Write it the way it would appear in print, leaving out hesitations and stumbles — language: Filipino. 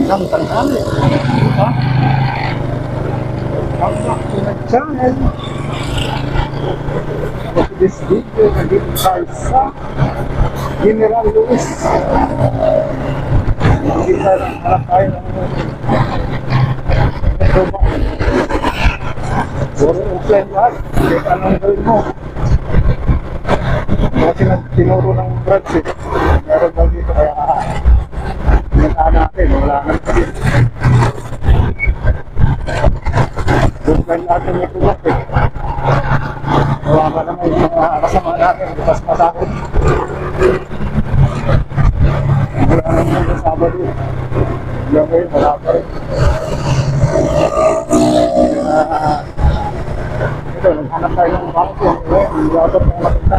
ng tanghali. Diba? Ang Makinig Channel. For this video, nandito tayo sa General Luis. Kita harap tayo ng ito ba? Puro offline lahat. Kahit anong gawin mo. Kasi tinuro ng branch eh. Meron daw dito kaya pinuntahan natin. Wala naman kasi. Offline natin yung tulak eh. Wala naman yung mga kasama natin. Bukas masakot. Wala naman yung Sabado. Wala ngayon, wala pa rin. Ito, naghanap tayo ng bangko. Yung water ng makita.